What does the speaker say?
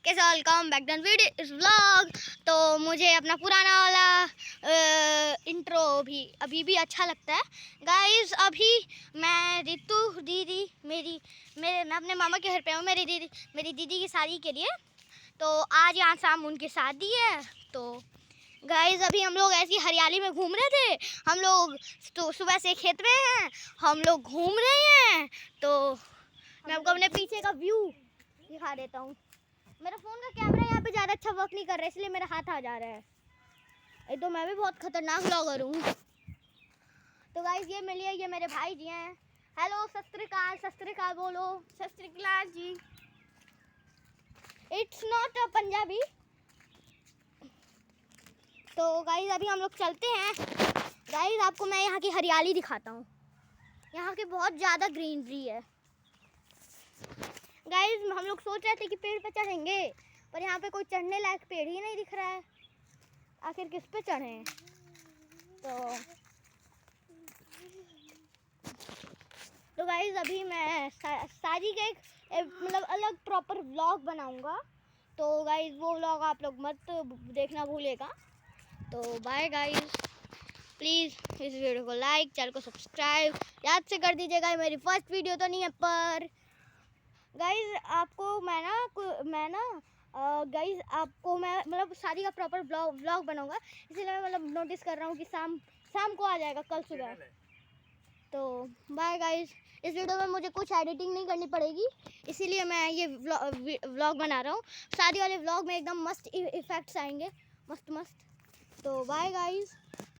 कैसे welcome back done video इस vlog. तो मुझे अपना पुराना वाला इंट्रो भी अभी भी अच्छा लगता है गाइस। अभी मैं रितु दीदी मैं अपने मामा के घर पे हूँ मेरी दीदी की शादी के लिए। तो आज यहाँ शाम उनकी शादी है। तो गाइस अभी हम लोग ऐसी हरियाली में घूम रहे थे। हम लोग तो सुबह से खेत में हैं, हम लोग घूम रहे हैं। तो मैं आपको अपने पीछे का व्यू दिखा देता हूँ। मेरा फ़ोन का कैमरा यहाँ पे ज़्यादा अच्छा वर्क नहीं कर रहा है, इसलिए मेरा हाथ आ जा रहा है। ये तो मैं भी बहुत खतरनाक व्लॉगर हूँ। तो गाइस ये मिलिए, ये मेरे भाई जी हैं। हेलो, सत श्री अकाल बोलो। Sat Shri Akal ji. It's not a Punjabi. तो गाइस अभी हम लोग चलते हैं। गाइस आपको मैं यहाँ की हरियाली दिखाता हूँ। यहाँ की बहुत ज़्यादा ग्रीनरी है। गाइस हम लोग सोच रहे थे कि पेड़ पे चढ़ेंगे, पर यहाँ पे कोई चढ़ने लायक पेड़ ही नहीं दिख रहा है। आखिर किस पे चढ़ें? तो गाइस अभी मैं शादी का एक मतलब अलग प्रॉपर व्लॉग बनाऊंगा। तो गाइस वो व्लॉग आप लोग मत देखना भूलेगा। तो बाय गाइस, प्लीज़ इस वीडियो को लाइक, चैनल को सब्सक्राइब याद से कर दीजिएगा। मेरी फर्स्ट वीडियो तो नहीं है, पर गाइस आपको मैं ना गाइस आपको मैं मतलब शादी का प्रॉपर व्लॉग बनाऊंगा, इसलिए मैं मतलब नोटिस कर रहा हूँ कि शाम को आ जाएगा, कल सुबह। तो बाय गाइस, इस वीडियो में मुझे कुछ एडिटिंग नहीं करनी पड़ेगी, इसीलिए मैं ये व्लॉग बना रहा हूँ। शादी वाले व्लॉग में एकदम मस्त इफेक्ट्स आएंगे, मस्त। तो बाय गाइस।